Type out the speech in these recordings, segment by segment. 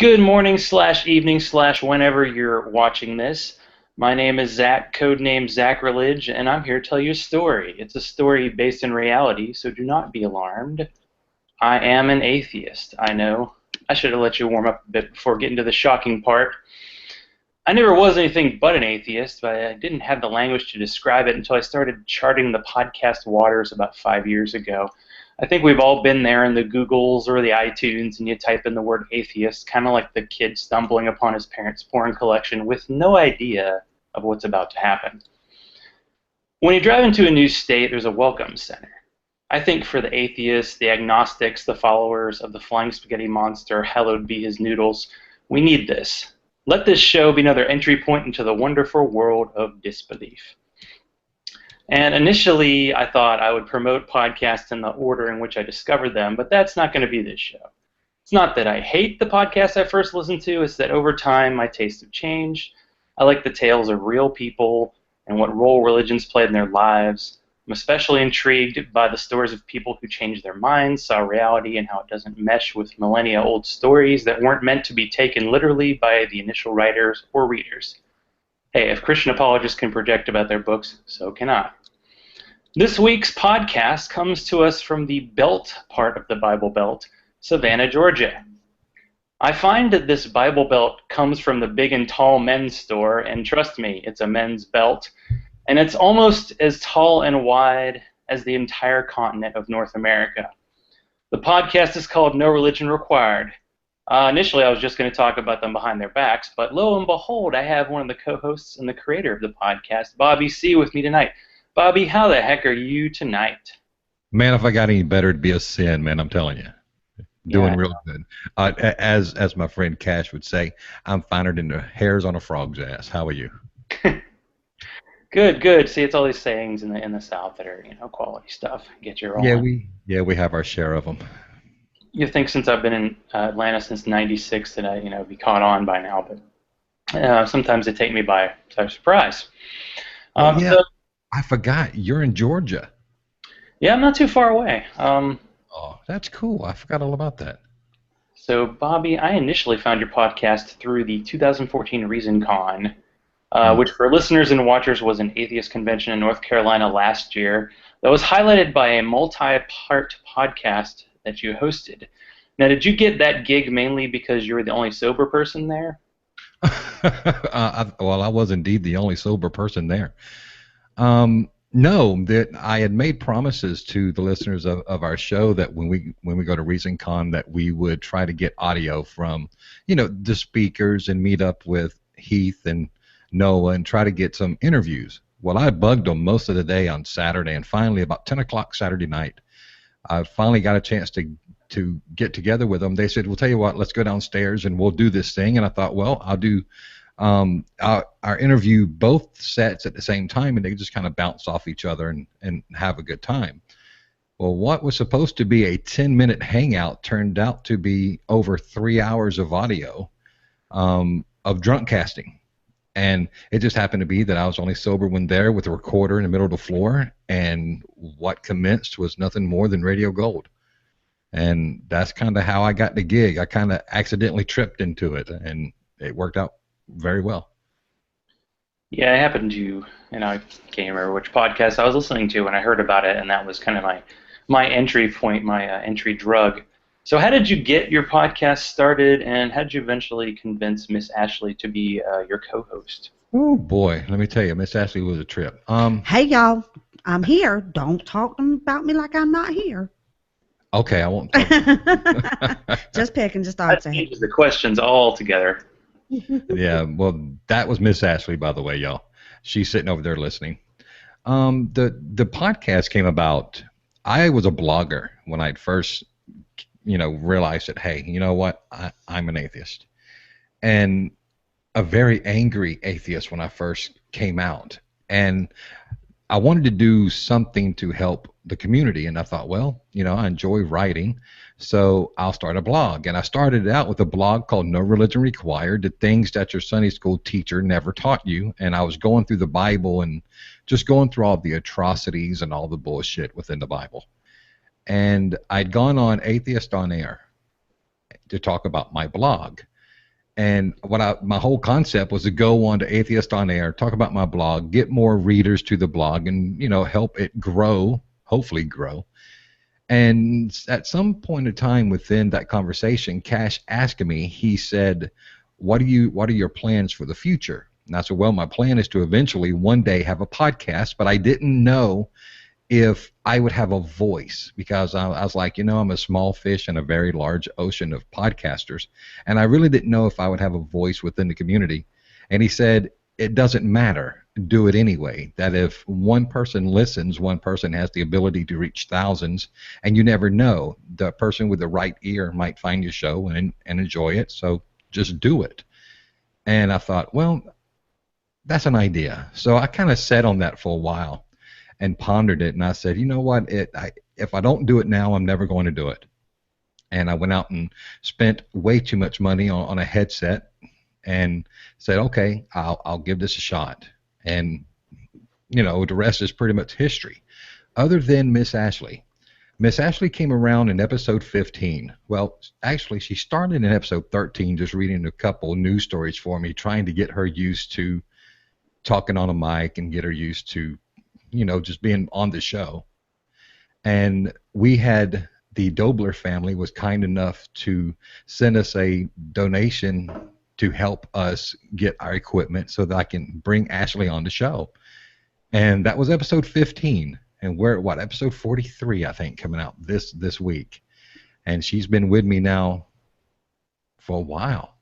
Good morning slash evening slash whenever you're watching this. My name is Zach, codename Zachrilege, and I'm here to tell you a story. It's a story based in reality, so do not be alarmed. I am an atheist. I know. I should have let you warm up a bit before getting to the shocking part. I never was anything but an atheist, but I didn't have the language to describe it until I started charting the podcast waters about 5 years ago. I think we've all been there in the Googles or the iTunes, and you type in the word atheist, kind of like the kid stumbling upon his parents' porn collection with no idea of what's about to happen. When you drive into a new state, there's a welcome center. I think for the atheists, the agnostics, the followers of the flying spaghetti monster, hallowed be his noodles, we need this. Let this show be another entry point into the wonderful world of disbelief. And initially, I thought I would promote podcasts in the order in which I discovered them, but that's not going to be this show. It's not that I hate the podcasts I first listened to, it's that over time my tastes have changed. I like the tales of real people and what role religions played in their lives. I'm especially intrigued by the stories of people who changed their minds, saw reality, and how it doesn't mesh with millennia-old stories that weren't meant to be taken literally by the initial writers or readers. Hey, if Christian apologists can project about their books, so can I. This week's podcast comes to us from the Belt part of the Bible Belt, Savannah, Georgia. I find that this Bible Belt comes from the big and tall men's store, and trust me, it's a men's belt, and it's almost as tall and wide as the entire continent of North America. The podcast is called No Religion Required. Initially, I was just going to talk about them behind their backs, but lo and behold, I have one of the co-hosts and the creator of the podcast, Bobby C., with me tonight. Bobby, how the heck are you tonight? Man, if I got any better, it'd be a sin, man, I'm telling you. Doing real good. As my friend Cash would say, I'm finer than the hairs on a frog's ass. How are you? Good, good. See, it's all these sayings in the South that are, quality stuff. Get your own. We have our share of them. You think since I've been in Atlanta since '96 that I, be caught on by now, but sometimes they take me by surprise. So, I forgot you're in Georgia. Yeah, I'm not too far away. Oh, that's cool. I forgot all about that. So, Bobby, I initially found your podcast through the 2014 ReasonCon, which for listeners and watchers was an atheist convention in North Carolina last year that was highlighted by a multi-part podcast that you hosted. Now, did you get that gig mainly because you were the only sober person there? Well, I was indeed the only sober person there. No, that I had made promises to the listeners of our show that when we go to ReasonCon that we would try to get audio from, the speakers and meet up with Heath and Noah and try to get some interviews. Well, I bugged them most of the day on Saturday, and finally about 10 o'clock Saturday night, I finally got a chance to get together with them. They said, "Well, tell you what, let's go downstairs and we'll do this thing." And I thought, well, I'll do our interview both sets at the same time, and they just kind of bounce off each other and have a good time. Well, what was supposed to be a 10-minute hangout turned out to be over 3 hours of audio of drunk casting. And it just happened to be that I was only sober when there with a recorder in the middle of the floor, and what commenced was nothing more than Radio Gold. And that's kind of how I got the gig. I kind of accidentally tripped into it, and it worked out very well. Yeah, I happened to, I can't remember which podcast I was listening to when I heard about it, and that was kind of my entry point, my entry drug. So how did you get your podcast started, and how did you eventually convince Miss Ashley to be your co-host? Oh, boy, let me tell you, Miss Ashley was a trip. Hey, y'all, I'm here. Don't talk about me like I'm not here. Okay, I won't talk. Just picking, just start saying. That changes the questions altogether. Yeah, well, that was Miss Ashley, by the way, y'all. She's sitting over there listening. The podcast came about. I was a blogger when I'd first, realized that, hey, you know what? I'm an atheist, and a very angry atheist when I first came out, and I wanted to do something to help the community, and I thought, well, I enjoy writing, so I'll start a blog. And I started out with a blog called No Religion Required, the things that your Sunday school teacher never taught you. And I was going through the Bible and just going through all the atrocities and all the bullshit within the Bible. And I'd gone on Atheist on Air to talk about my blog. And my whole concept was to go on to Atheist on Air, talk about my blog, get more readers to the blog, and help it grow, hopefully grow. And at some point in time within that conversation, Cash asked me, he said, what are your plans for the future? And I said, well, my plan is to eventually one day have a podcast, but I didn't know if I would have a voice, because I was like, I'm a small fish in a very large ocean of podcasters, and I really didn't know if I would have a voice within the community. And he said, it doesn't matter, do it anyway. That if one person listens, one person has the ability to reach thousands, and you never know, the person with the right ear might find your show and enjoy it, so just do it. And I thought, well, that's an idea. So I kind of sat on that for a while and pondered it, and I said, you know what, if I don't do it now, I'm never going to do it. And I went out and spent way too much money on a headset and said, okay, I'll give this a shot. And, the rest is pretty much history. Other than Miss Ashley. Miss Ashley came around in episode 15. Well, actually, she started in episode 13 just reading a couple news stories for me, trying to get her used to talking on a mic and get her used to just being on the show. And we had the Dobler family was kind enough to send us a donation to help us get our equipment so that I can bring Ashley on the show. And that was episode 15. And we're at episode 43, I think, coming out this week. And she's been with me now for a while.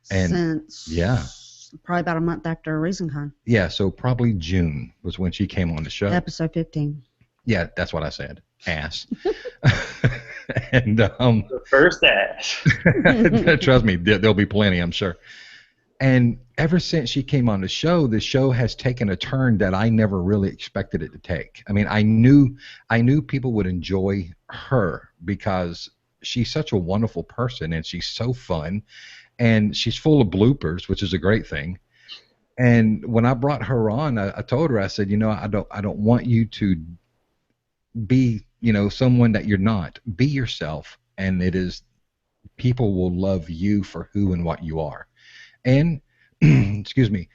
And since probably about a month after ReasonCon. Yeah, so probably June was when she came on the show. Episode 15. Yeah, that's what I said. Ass. And the first ass. Trust me, there'll be plenty, I'm sure. And ever since she came on the show has taken a turn that I never really expected it to take. I mean, I knew people would enjoy her because she's such a wonderful person and she's so fun and she's full of bloopers, which is a great thing. And when I brought her on, I told her, I said, I don't want you to be, someone that you're not. Be yourself, and people will love you for who and what you are. And excuse me,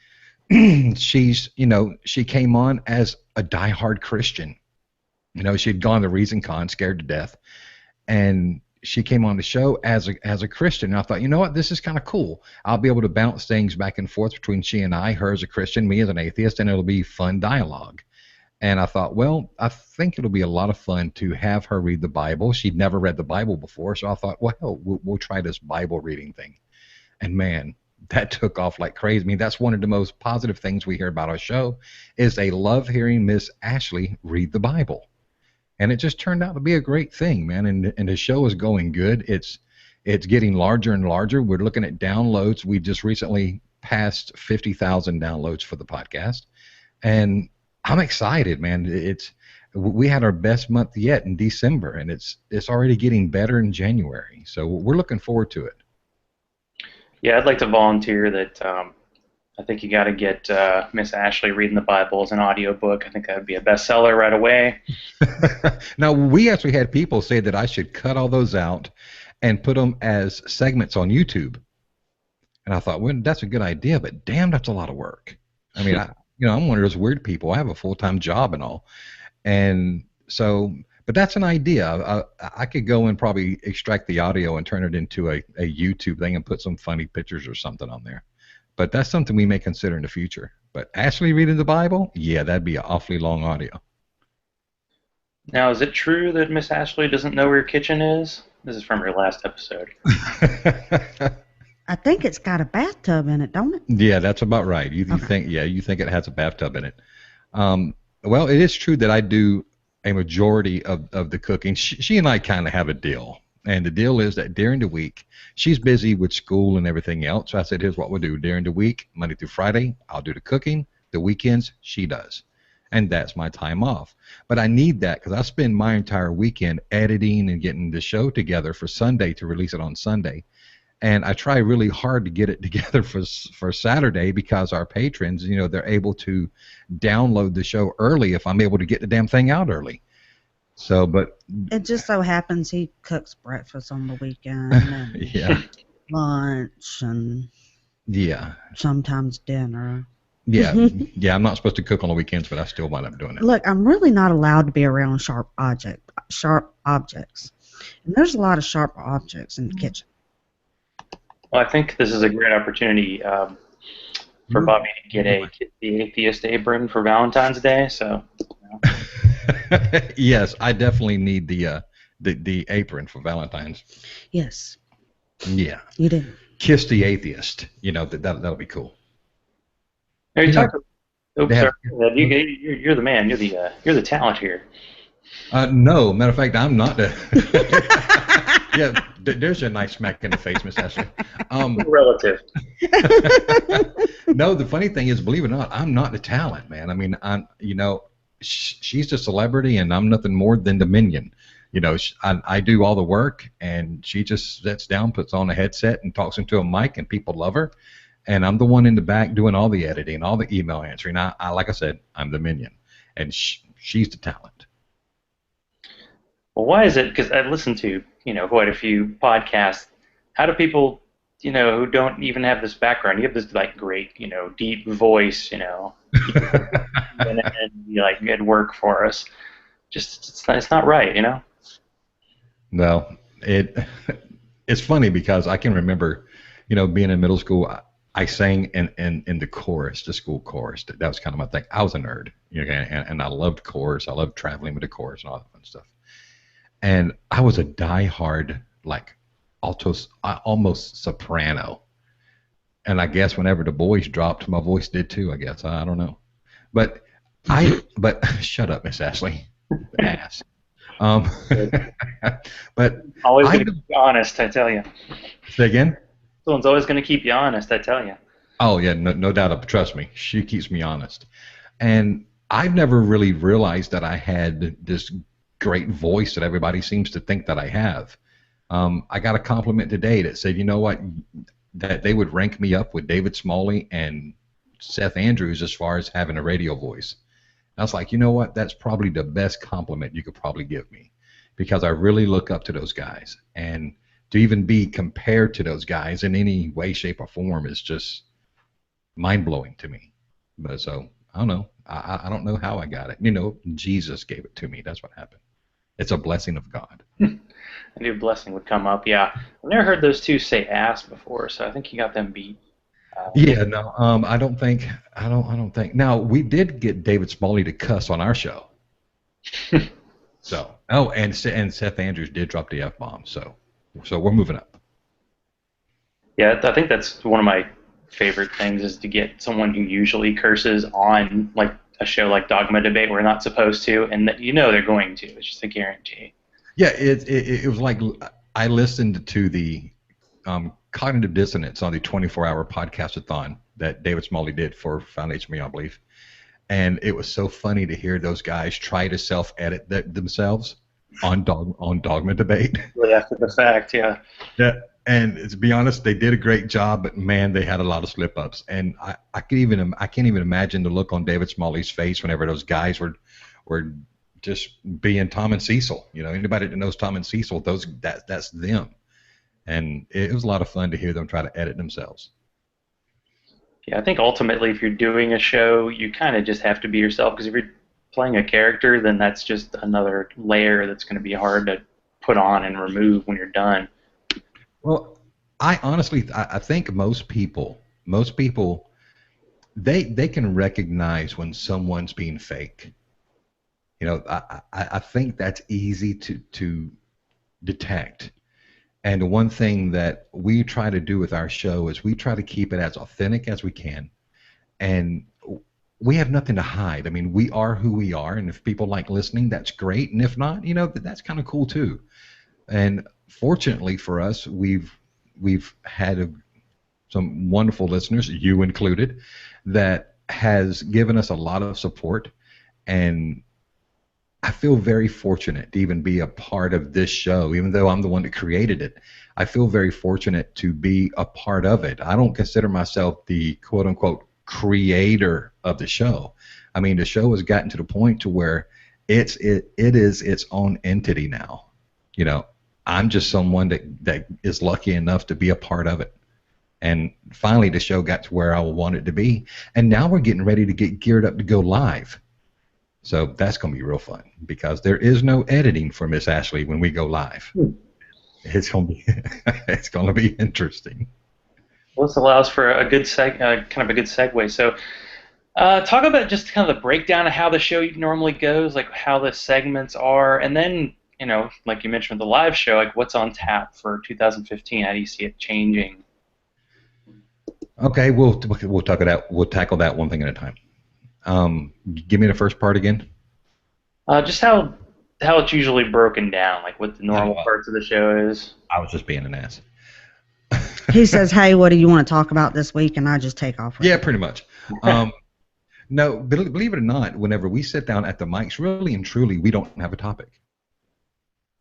she came on as a diehard Christian. She'd gone to ReasonCon scared to death, and she came on the show as a Christian. And I thought, you know what, this is kind of cool. I'll be able to bounce things back and forth between she and I, her as a Christian, me as an atheist, and it'll be fun dialogue. And I thought, well, I think it'll be a lot of fun to have her read the Bible. She'd never read the Bible before, so I thought, well, we'll try this Bible reading thing. And man, that took off like crazy. I mean, that's one of the most positive things we hear about our show is they love hearing Miss Ashley read the Bible. And it just turned out to be a great thing, man. And the show is going good. It's getting larger and larger. We're looking at downloads. We just recently passed 50,000 downloads for the podcast. And I'm excited, man. We had our best month yet in December, and it's already getting better in January. So we're looking forward to it. Yeah, I'd like to volunteer that I think you got to get Miss Ashley reading the Bible as an audiobook. I think that would be a bestseller right away. Now, we actually had people say that I should cut all those out and put them as segments on YouTube. And I thought, well, that's a good idea, but damn, that's a lot of work. I mean, I'm one of those weird people. I have a full-time job and all. And so, but that's an idea. I could go and probably extract the audio and turn it into a YouTube thing and put some funny pictures or something on there. But that's something we may consider in the future. But Ashley reading the Bible, yeah, that'd be an awfully long audio. Now, is it true that Miss Ashley doesn't know where your kitchen is? This is from her last episode. I think it's got a bathtub in it, don't it? Yeah, that's about right. You think it has a bathtub in it. Well, it is true that I do a majority of the cooking. She and I kind of have a deal. And the deal is that during the week, she's busy with school and everything else. So I said, here's what we'll do. During the week, Monday through Friday, I'll do the cooking. The weekends, she does. And that's my time off. But I need that because I spend my entire weekend editing and getting the show together for Sunday to release it on Sunday. And I try really hard to get it together for Saturday because our patrons, they're able to download the show early if I'm able to get the damn thing out early. So, but it just so happens he cooks breakfast on the weekend. And yeah. lunch and Yeah. sometimes dinner. Yeah. Yeah. I'm not supposed to cook on the weekends, but I still wind up doing it. Look, I'm really not allowed to be around sharp objects. And there's a lot of sharp objects in the kitchen. Well, I think this is a great opportunity for Bobby to get the atheist apron for Valentine's Day. So. Yes, I definitely need the apron for Valentine's. Yes. Yeah. You do. Kiss the atheist. That'll be cool. Hey, You know, oops, they have- sorry. You're the man. You're the talent here. No, matter of fact, I'm not the. Yeah, there's a nice smack in the face, Miss Ashley. Relative. No, the funny thing is, believe it or not, I'm not the talent, man. I mean, she's a celebrity, and I'm nothing more than the minion. I do all the work, and she just sits down, puts on a headset, and talks into a mic, and people love her. And I'm the one in the back doing all the editing, all the email answering. I like I said, I'm the minion, and she's the talent. Well, why is it? Because I listen to quite a few podcasts. How do people who don't even have this background? You have this like great deep voice and you like good work for us. Just it's not right, Well, it's funny because I can remember, being in middle school. I sang in the chorus, the school chorus. That was kind of my thing. I was a nerd, and I loved chorus. I loved traveling with the chorus and all that fun stuff. And I was a diehard, like, almost soprano. And I guess whenever the boys dropped, my voice did too, I guess. I don't know. But shut up, Miss Ashley. Ass. But always going to keep you honest, I tell you. Say again? Someone's always going to keep you honest, I tell you. Oh, yeah, no doubt. Trust me. She keeps me honest. And I've never really realized that I had this great voice that everybody seems to think that I have. I got a compliment today that said, you know what, that they would rank me up with David Smalley and Seth Andrews as far as having a radio voice. I was like, you know what, that's probably the best compliment you could probably give me, because I really look up to those guys. And to even be compared to those guys in any way, shape, or form is just mind-blowing to me. But so, I don't know. I don't know how I got it. Jesus gave it to me. That's what happened. It's a blessing of God. I knew blessing would come up. Yeah, I've never heard those two say ass before, so I think you got them beat. Yeah, no, I don't think. Now, we did get David Smalley to cuss on our show. So, and Seth Andrews did drop the F-bomb. So we're moving up. Yeah, I think that's one of my favorite things is to get someone who usually curses on like a show like Dogma Debate where they're not supposed to, and that they're going to. It's just a guarantee. Yeah, it was like I listened to the cognitive dissonance on the 24-hour podcast-a-thon that David Smalley did for Foundation Me, I believe. And it was so funny to hear those guys try to self-edit themselves on Dogma Debate. Really after the fact, yeah. Yeah, and to be honest, they did a great job, but man, they had a lot of slip-ups. And I can't even imagine the look on David Smalley's face whenever those guys were just being Tom and Cecil. Anybody that knows Tom and Cecil, that's them. And it was a lot of fun to hear them try to edit themselves. Yeah, I think ultimately if you're doing a show, you kind of just have to be yourself, because if you're playing a character, then that's just another layer that's going to be hard to put on and remove when you're done. Well, I honestly think most people, they can recognize when someone's being fake. I think that's easy to detect. And the one thing that we try to do with our show is we try to keep it as authentic as we can. And we have nothing to hide. I mean, we are who we are. And if people like listening, that's great. And if not, that's kind of cool too. And fortunately for us, we've had some wonderful listeners, you included, that has given us a lot of support. And I feel very fortunate to even be a part of this show, even though I'm the one that created it. I feel very fortunate to be a part of it. I don't consider myself the quote-unquote creator of the show. I mean, the show has gotten to the point to where it is its own entity now. I'm just someone that is lucky enough to be a part of it. And finally, the show got to where I want it to be. And now we're getting ready to get geared up to go live. So that's going to be real fun because there is no editing for Miss Ashley when we go live. It's going to be it's going to be interesting. Well, this allows for a good kind of a good segue. So, talk about just kind of the breakdown of how the show normally goes, like how the segments are, and then like you mentioned with the live show, like what's on tap for 2015. How do you see it changing? Okay, we'll tackle that one thing at a time. Give me the first part again. Just how it's usually broken down, like what the normal parts of the show is. I was just being an ass. He says, "Hey, what do you want to talk about this week?" And I just take off. Yeah, pretty much. No, believe it or not, whenever we sit down at the mics, really and truly, we don't have a topic.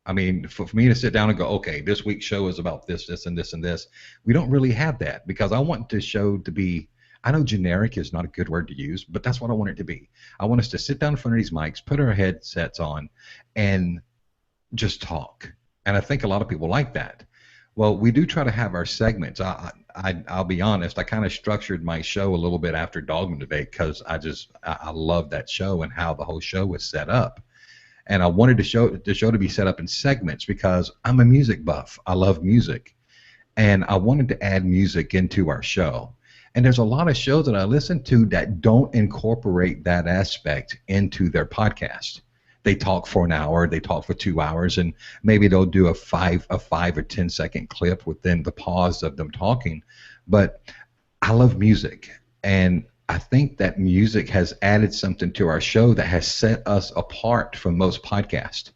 I mean, for me to sit down and go, okay, this week's show is about this, this, and this, and this, we don't really have that because I want the show to be, I know generic is not a good word to use, but that's what I want it to be. I want us to sit down in front of these mics, put our headsets on, and just talk. And I think a lot of people like that. Well, we do try to have our segments. I'll be honest, I kind of structured my show a little bit after Dogman Debate because I love that show and how the whole show was set up. And I wanted the show to be set up in segments because I'm a music buff. I love music. And I wanted to add music into our show. And there's a lot of shows that I listen to that don't incorporate that aspect into their podcast. They talk for an hour, they talk for 2 hours, and maybe they'll do a 5 or 10-second clip within the pause of them talking. But I love music, and I think that music has added something to our show that has set us apart from most podcasts.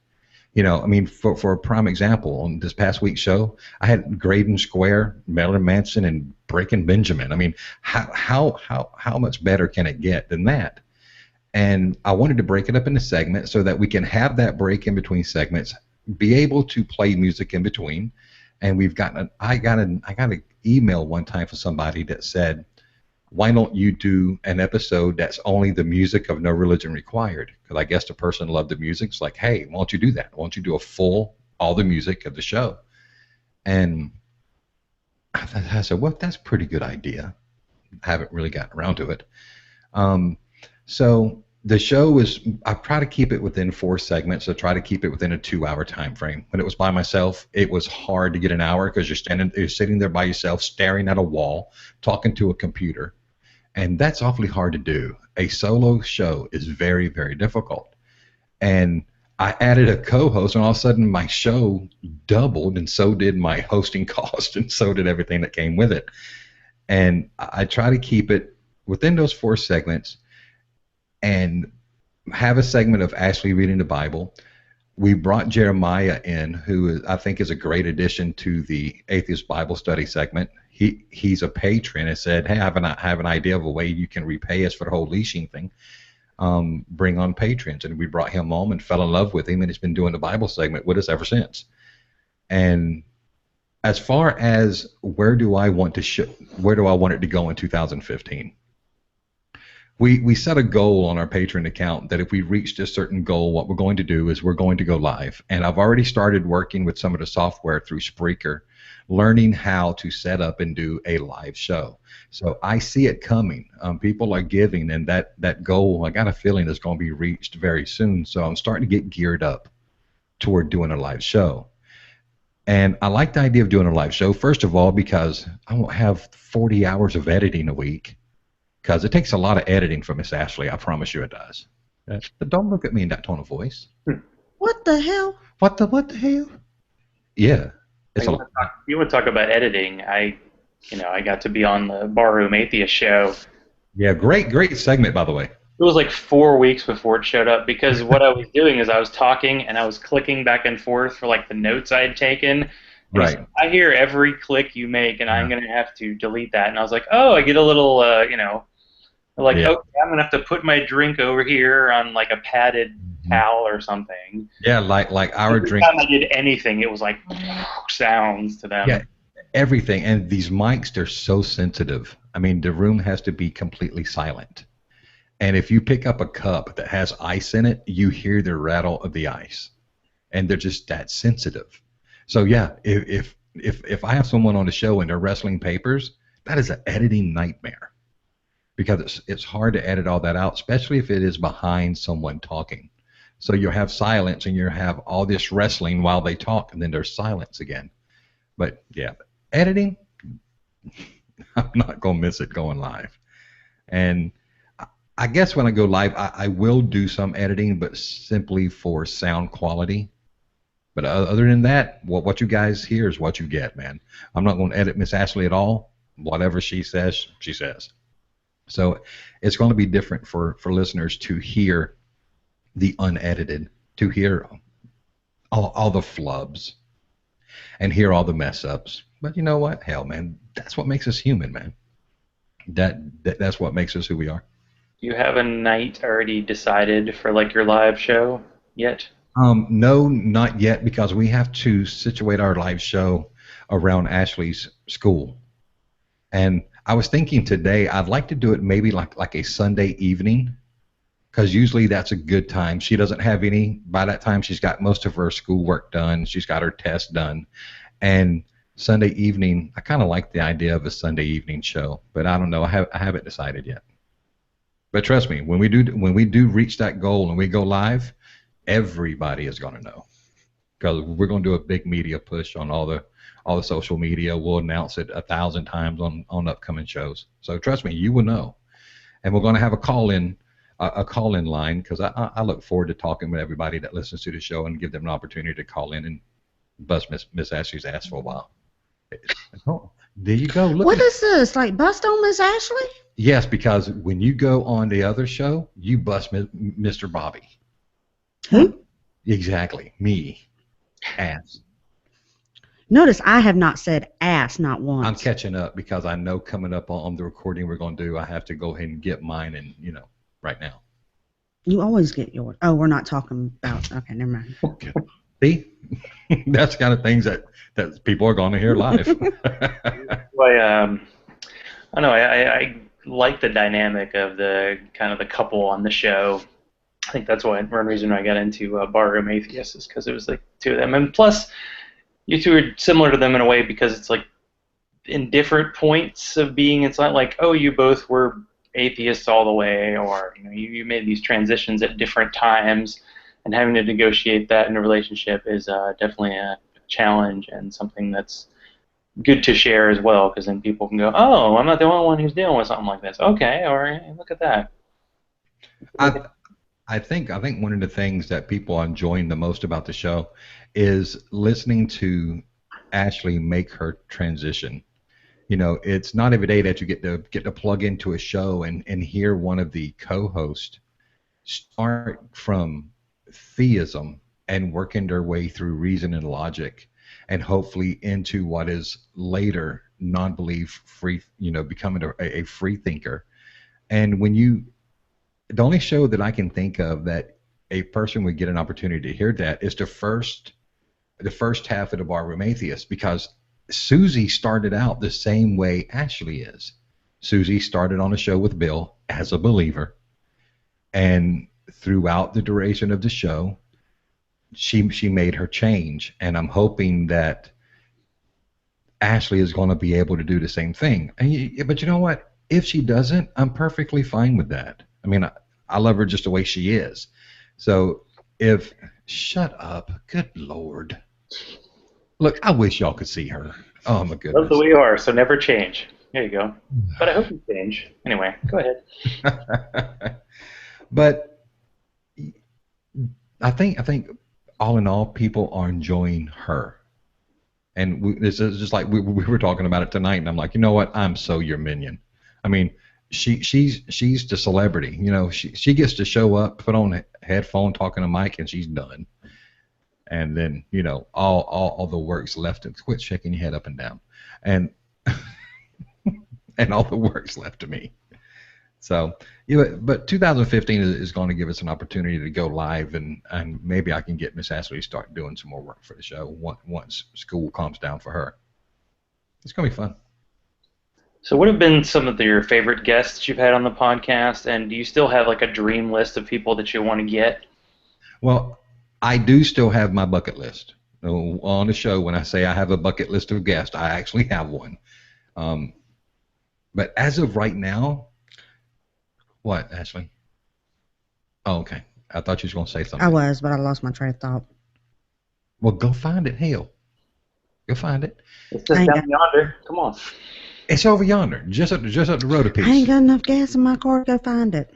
I mean, for a prime example, on this past week's show, I had Graydon Square, Marilyn Manson, and Breaking Benjamin. I mean, how much better can it get than that? And I wanted to break it up into segments so that we can have that break in between segments, be able to play music in between. And I got an email one time from somebody that said, why don't you do an episode that's only the music of No Religion Required? Because I guess the person loved the music. It's like, hey, why don't you do that? Why don't you do all the music of the show? And I said, well, that's a pretty good idea. I haven't really gotten around to it. So the show I try to keep it within 4 segments. I try to keep it within a 2-hour time frame. When it was by myself, it was hard to get an hour because you're sitting there by yourself, staring at a wall, talking to a computer. And that's awfully hard to do. A solo show is very, very difficult. And I added a co-host, and all of a sudden my show doubled, and so did my hosting cost, and so did everything that came with it. And I try to keep it within those 4 segments and have a segment of Ashley reading the Bible. We brought Jeremiah in, who I think is a great addition to the Atheist Bible Study segment. He's a patron and said, hey, I have an idea of a way you can repay us for the whole leashing thing. Bring on patrons. And we brought him on and fell in love with him, and he's been doing the Bible segment with us ever since. And as far as where do I want it to go in 2015? We set a goal on our Patreon account that if we reach a certain goal, what we're going to do is we're going to go live. And I've already started working with some of the software through Spreaker, learning how to set up and do a live show. So I see it coming. People are giving, and that goal, I got a feeling, is going to be reached very soon. So I'm starting to get geared up toward doing a live show. And I like the idea of doing a live show, first of all, because I won't have 40 hours of editing a week. Because it takes a lot of editing for Miss Ashley, I promise you it does. But don't look at me in that tone of voice. What the hell? What the hell? Yeah, it's You want to talk about editing? I got to be on the Barroom Atheist show. Yeah, great segment, by the way. It was like 4 weeks before it showed up because what I was doing is I was talking and I was clicking back and forth for like the notes I had taken. Right. So I hear every click you make, and I'm going to have to delete that. And I was like, oh, I get a little, like, okay, I'm going to have to put my drink over here on like a padded towel or something. Yeah, like our Every drink. time I did anything, it was like sounds to them. Yeah, everything. And these mics, they're so sensitive. I mean, the room has to be completely silent. And if you pick up a cup that has ice in it, you hear the rattle of the ice. And they're just that sensitive. So yeah, if I have someone on the show and they're wrestling papers, that is an editing nightmare because it's hard to edit all that out, especially if it is behind someone talking. So you'll have silence and you have all this wrestling while they talk, and then there's silence again. But yeah, editing, I'm not gonna miss it going live. And I guess when I go live, I will do some editing, but simply for sound quality. But other than that, what you guys hear is what you get, man. I'm not going to edit Miss Ashley at all. Whatever she says, she says. So it's going to be different for listeners to hear the unedited, to hear all the flubs and hear all the mess ups. But you know what? Hell, man, that's what makes us human, man. That's what makes us who we are. You have a night already decided for like your live show yet? No, not yet, because we have to situate our live show around Ashley's school. And I was thinking today I'd like to do it maybe like a Sunday evening, because usually that's a good time. She doesn't have any, by that time she's got most of her schoolwork done. She's got her test done. And Sunday evening, I kind of like the idea of a Sunday evening show, but I don't know. I haven't decided yet. But trust me, when we do reach that goal and we go live, everybody is going to know, because we're going to do a big media push on all the social media. We'll announce it 1,000 times on upcoming shows. So trust me, you will know. And we're going to have a call-in line, because I look forward to talking with everybody that listens to the show and give them an opportunity to call in and bust Miss Ashley's ass for a while. Oh, there you go. Look What is this? Like bust on Miss Ashley? Yes, because when you go on the other show, you bust Mr. Bobby. Who? Exactly, me, ass. Notice I have not said ass not once. I'm catching up because I know coming up on the recording we're going to do, I have to go ahead and get mine, and right now. You always get yours. Oh, we're not talking about. Okay, never mind. Okay. See, that's the kind of things that people are going to hear live. Well, I know I like the dynamic of the kind of the couple on the show. I think that's one reason I got into Barroom Atheists, is because it was like two of them, and plus you two are similar to them in a way because it's like in different points of being. It's not like, oh, you both were atheists all the way, or you made these transitions at different times, and having to negotiate that in a relationship is definitely a challenge and something that's good to share as well, because then people can go, oh, I'm not the only one who's dealing with something like this. Okay, all right, look at that. I think one of the things that people are enjoying the most about the show is listening to Ashley make her transition. It's not every day that you get to plug into a show and hear one of the co-hosts start from theism and working their way through reason and logic, and hopefully into what is later non-belief free, becoming a free thinker. And the only show that I can think of that a person would get an opportunity to hear that is the first half of the Barroom Atheist, because Susie started out the same way Ashley is. Susie started on a show with Bill as a believer, and throughout the duration of the show, she made her change, and I'm hoping that Ashley is going to be able to do the same thing. But you know what? If she doesn't, I'm perfectly fine with that. I mean, I love her just the way she is. So shut up, good Lord. Look, I wish y'all could see her. Oh my goodness. Love the way you are, so never change. There you go. But I hope you change. Anyway, go ahead. But I think all in all, people are enjoying her. And this is just like we were talking about it tonight, and I'm like, you know what? I'm so your minion. I mean, she's the celebrity. She gets to show up, put on a headphone, talking to Mike, and she's done. And then all the work's left to quit shaking your head up and down, and and all the work's left to me. So but 2015 is going to give us an opportunity to go live, and maybe I can get Miss Ashley to start doing some more work for the show once school calms down for her. It's going to be fun. So what have been some of your favorite guests you've had on the podcast, and do you still have like a dream list of people that you want to get? Well, I do still have my bucket list. On the show, when I say I have a bucket list of guests, I actually have one. Um, but as of right now, what, Ashley? Oh, okay. I thought you was going to say I something. was, but I lost my train of thought. Well, go find it. Hell, go find it. It's I just ain't down got, yonder. Come on. It's over yonder, just up the road a I ain't piece. got enough gas in my car to go find it.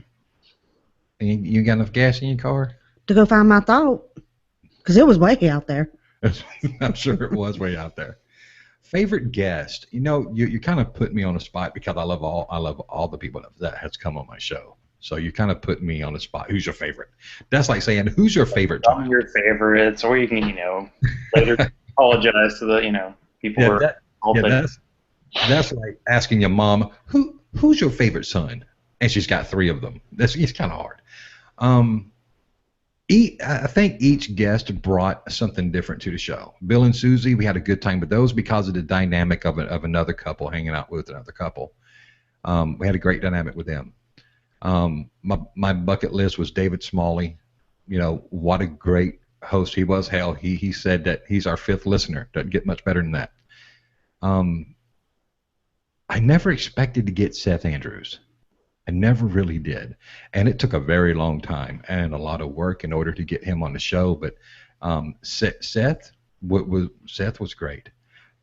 And you got enough gas in your car? To go find my thought. Because it was way out there. I'm sure it was way out there. Favorite guest? You kind of put me on the spot because I love all the people that has come on my show. So you kind of put me on the spot. Who's your favorite? That's like saying, who's your favorite Some of child? your favorites, or you can, later apologize to the, people Yeah, who are yeah, open. that's like asking your mom, who's your favorite son? And she's got three of them. It's kind of hard. Um, I think each guest brought something different to the show. Bill and Susie, we had a good time with those because of the dynamic of another couple hanging out with another couple. We had a great dynamic with them. My bucket list was David Smalley. What a great host he was. Hell, he said that he's our fifth listener. Doesn't get much better than that. Um, I never expected to get Seth Andrews. I never really did. And it took a very long time and a lot of work in order to get him on the show. But Seth was great.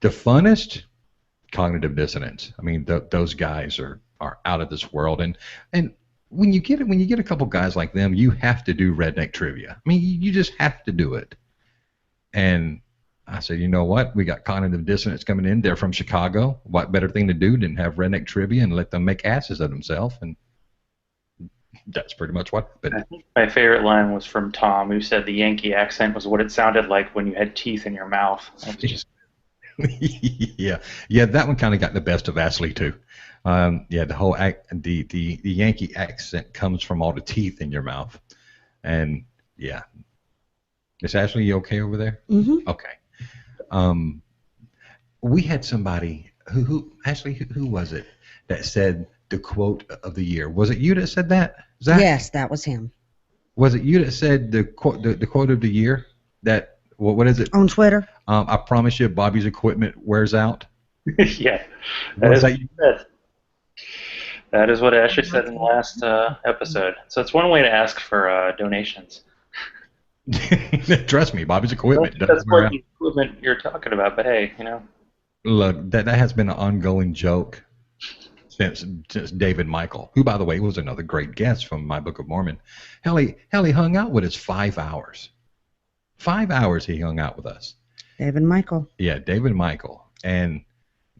The funnest, cognitive dissonance. I mean, those guys are out of this world. And when you get a couple guys like them, you have to do redneck trivia. I mean, you just have to do it. And I said, you know what? We got cognitive dissonance coming in. They're from Chicago. What better thing to do than have redneck trivia and let them make asses of themselves? And that's pretty much what I happened. think my favorite line was from Tom, who said the Yankee accent was what it sounded like when you had teeth in your mouth. That was just Yeah, that one kind of got the best of Ashley too. Yeah, the Yankee accent comes from all the teeth in your mouth, and yeah, Miss Ashley, you okay over there? Mm-hmm. Okay. Um, we had somebody who Ashley, who was it that said the quote of the year? Was it you that said that, Zach? Yes, that was him. Was it you that said the quote of the year? That what is it? On Twitter? I promise you, Bobby's equipment wears out. yeah. That Was is what that he said. That is what Ashley said in the last episode. So it's one way to ask for donations. you? Trust me, Bobby's I don't equipment think that's doesn't wear quite out. the equipment you're talking about, but hey, Look, that has been an ongoing joke since David Michael, who by the way was another great guest from my Book of Mormon. He hung out with us 5 hours. 5 hours he hung out with us. David Michael. Yeah, David Michael, and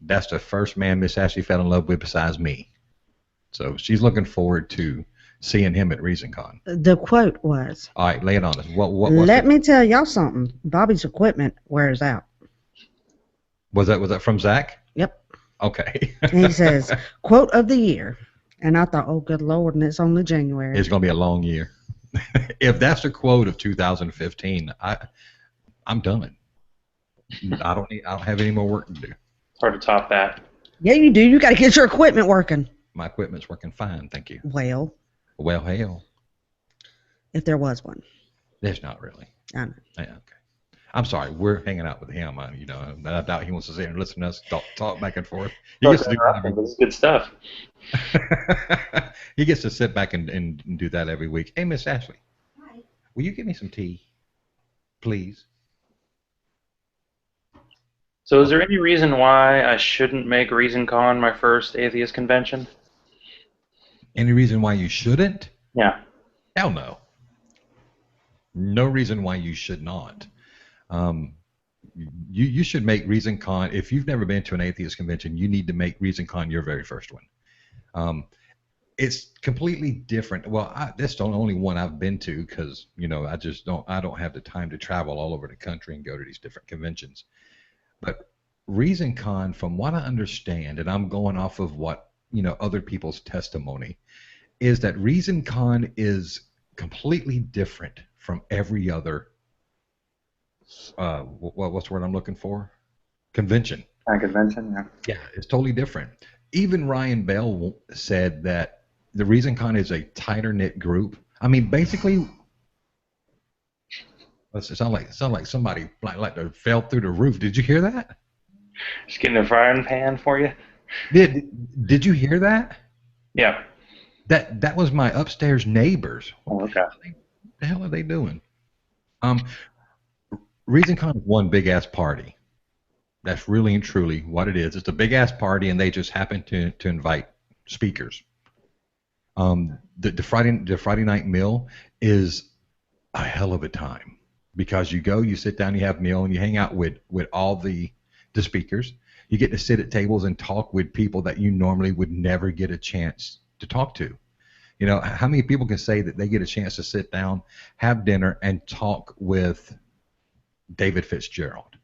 that's the first man Miss Ashley fell in love with besides me. So she's looking forward to seeing him at ReasonCon. The quote was, All right, lay it on us. What's let me tell y'all something. Bobby's equipment wears out. was that from Zach? Yep. Okay. And he says, quote of the year. And I thought, oh, good Lord, and it's only January. It's going to be a long year. If that's the quote of 2015, I'm done. I don't have any more work to do. it's hard to top that. Yeah, you do. You got to get your equipment working. My equipment's working fine, thank you. Well, Hell, if there was one. there's not really. I know. Yeah, okay. I'm sorry, we're hanging out with him. I doubt he wants to sit here and listen to us talk back and forth. He Sorry gets to to do interrupt him, but this is good stuff. he gets to sit back and do that every week. Hey, Miss Ashley, hi. Will you give me some tea, please? So is there any reason why I shouldn't make ReasonCon my first atheist convention? Any reason why you shouldn't? Yeah. Hell no. No reason why you should not. You should make ReasonCon. If you've never been to an atheist convention, you need to make ReasonCon your very first one. It's completely different. Well, this is the only one I've been to because I don't have the time to travel all over the country and go to these different conventions. But ReasonCon, from what I understand, and I'm going off of what other people's testimony, is that ReasonCon is completely different from every other. What's the word I'm looking for? Convention. Convention, yeah. Yeah, it's totally different. Even Ryan Bell said that the ReasonCon is a tighter knit group. I mean, basically, It sound like somebody like they fell through the roof. Did you hear that? Just getting a frying pan for you. Did you hear that? Yeah. That was my upstairs neighbors. Oh, okay. The hell are they doing? Um, ReasonCon is one big ass party. That's really and truly what it is. It's a big ass party, and they just happen to invite speakers. The Friday night meal is a hell of a time because you go, you sit down, you have meal, and you hang out with all the speakers. You get to sit at tables and talk with people that you normally would never get a chance to talk to. You know, how many people can say that they get a chance to sit down, have dinner, and talk with David Fitzgerald?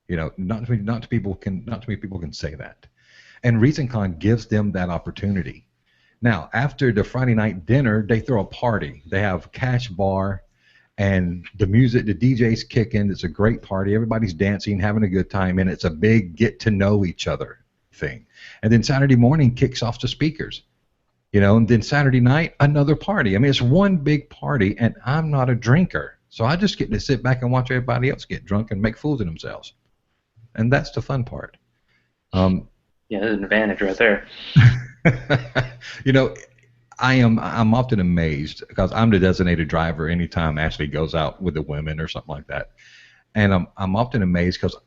You know, not too many people can say that. And ReasonCon gives them that opportunity. Now, after the Friday night dinner, they throw a party. They have cash bar and the music, the DJ's kicking. It's a great party. Everybody's dancing, having a good time, and it's a big get to know each other thing. And then Saturday morning kicks off the speakers. You know, and then Saturday night, another party. I mean, it's one big party, and I'm not a drinker. So I just get to sit back and watch everybody else get drunk and make fools of themselves. And that's the fun part. Yeah, there's an advantage right there. You know, I'm often amazed because I'm the designated driver anytime Ashley goes out with the women or something like that. And I'm often amazed because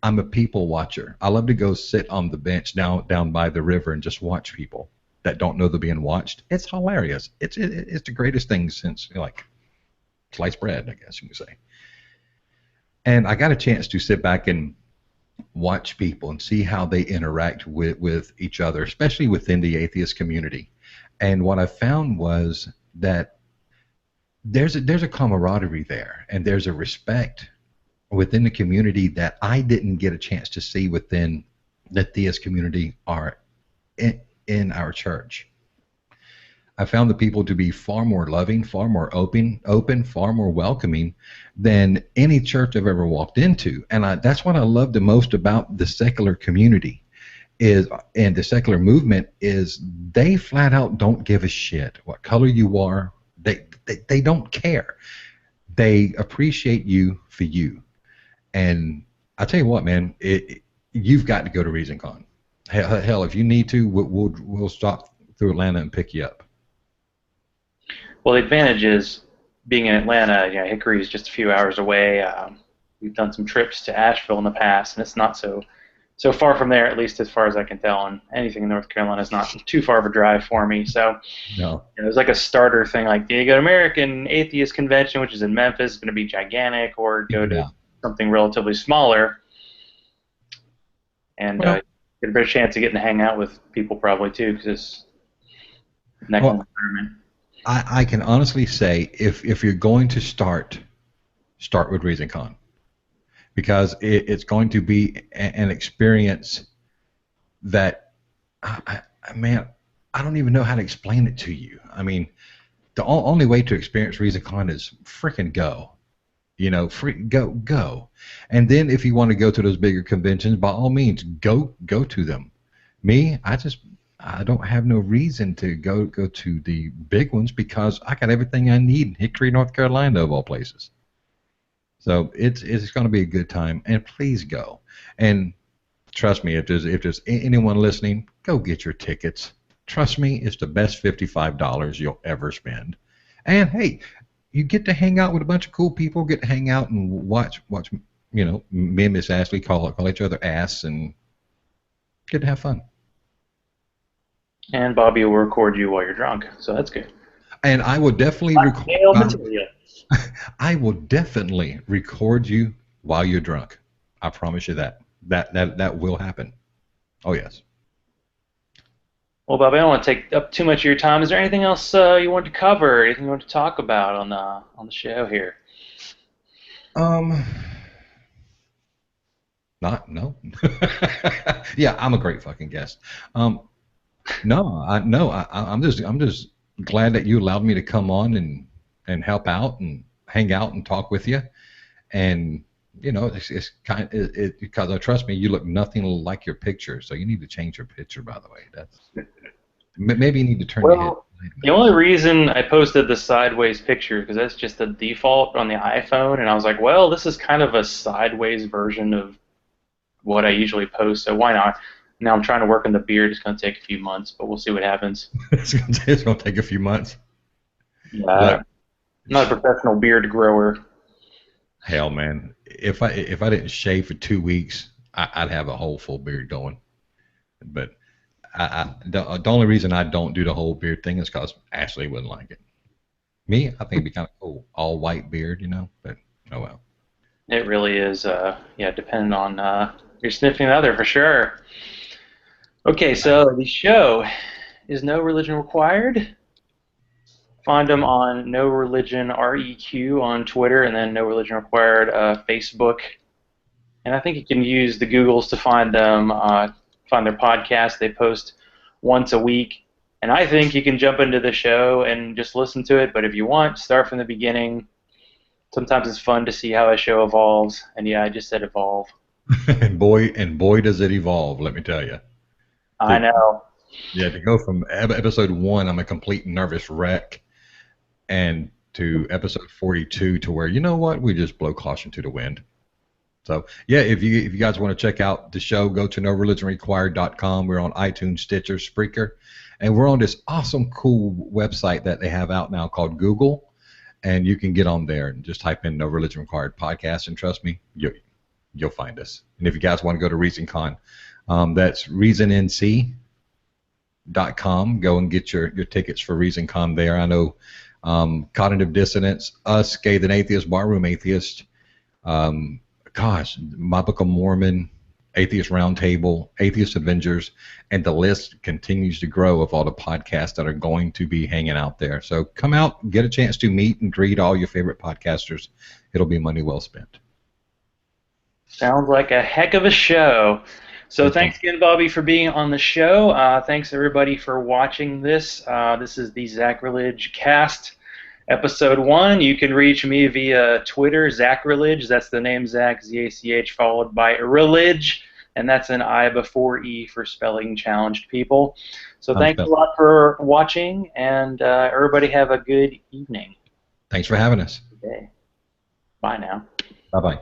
I'm a people watcher. I love to go sit on the bench down by the river and just watch people that don't know they're being watched. It's hilarious. It's the greatest thing since like sliced bread, I guess you could say. And I got a chance to sit back and watch people and see how they interact with each other, especially within the atheist community. And what I found was that there's a camaraderie there, and there's a respect within the community that I didn't get a chance to see within the theist community or in our church. I found the people to be far more loving, far more open, far more welcoming than any church I've ever walked into. And that's what I love the most about the secular community and the secular movement is they flat out don't give a shit what color you are. They don't care. They appreciate you for you. And I tell you what, man, you've got to go to ReasonCon. Hell, if you need to, we'll stop through Atlanta and pick you up. Well, the advantage is being in Atlanta. You know, Hickory is just a few hours away. We've done some trips to Asheville in the past, and it's not so far from there, at least as far as I can tell. And anything in North Carolina is not too far of a drive for me. So no, you know, there's like a starter thing, like do you go to American Atheist Convention, which is in Memphis, it's going to be gigantic, or go to something relatively smaller, and get a better chance of getting to hang out with people probably too, because it's next environment. I can honestly say if you're going to start with ReasonCon, because it's going to be an experience that, man, I don't even know how to explain it to you. I mean, the only way to experience ReasonCon is freaking go. You know, go. And then if you want to go to those bigger conventions, by all means, go to them. Me, I don't have no reason to go to the big ones because I got everything I need in Hickory, North Carolina, of all places. So it's going to be a good time, and please go. And trust me, if there's anyone listening, go get your tickets. Trust me, it's the best $55 you'll ever spend. And hey, you get to hang out with a bunch of cool people. Get to hang out and watch. You know, me and Miss Ashley call each other ass, and get to have fun. And Bobby will record you while you're drunk, so that's good. And I will definitely I will definitely record you while you're drunk. I promise you that. That will happen. Oh yes. Well, Bobby, I don't want to take up too much of your time. Is there anything else you want to cover? Anything you want to talk about on the show here? No. Yeah, I'm a great fucking guest. No, I'm just glad that you allowed me to come on and help out and hang out and talk with you. And you know, it's kind of, because trust me, you look nothing like your picture. So you need to change your picture, by the way. That's maybe you need to turn your head The only reason I posted the sideways picture because that's just the default on the iPhone, and I was like, well, this is kind of a sideways version of what I usually post, so why not? Now I'm trying to work on the beard. It's going to take a few months, but we'll see what happens. It's gonna take a few months. Yeah, Look, I'm not a professional beard grower. hell, man, if I didn't shave for 2 weeks, I'd have a whole full beard going. But the only reason I don't do the whole beard thing is because Ashley wouldn't like it. Me, I think it'd be kind of cool, all white beard, But oh well. It really is, yeah, depending on your significant other for sure. Okay, so the show is No Religion Required. Find them on No Religion REQ on Twitter, and then No Religion Required Facebook. And I think you can use the Googles to find them, find their podcast. They post once a week. And I think you can jump into the show and just listen to it. But if you want, start from the beginning. Sometimes it's fun to see how a show evolves. And yeah, I just said evolve. and boy, does it evolve. Let me tell you. I know. Yeah, to go from episode 1, I'm a complete nervous wreck, and to episode 42, to where we just blow caution to the wind. So yeah, if you guys want to check out the show, go to noreligionrequired.com. We're on iTunes, Stitcher, Spreaker, and we're on this awesome, cool website that they have out now called Google, and you can get on there and just type in No Religion Required podcast, and trust me, you'll find us. And if you guys want to go to ReasonCon, that's reasonnc.com. Go and get your tickets for ReasonCon there. I know Cognitive Dissonance, us, Scathed and Atheist, Barroom Atheist, My Book of Mormon, Atheist Roundtable, Atheist Avengers, and the list continues to grow of all the podcasts that are going to be hanging out there. So come out, get a chance to meet and greet all your favorite podcasters. It'll be money well spent. Sounds like a heck of a show. So thanks again, Bobby, for being on the show. Thanks, everybody, for watching this. This is the Zachrilege cast, episode 1. You can reach me via Twitter, Zachrilege. That's the name Zach, Z-A-C-H, followed by Religion, and that's an I before E for spelling challenged people. So thanks a lot for watching, and everybody have a good evening. Thanks for having us. Okay. Bye now. Bye-bye.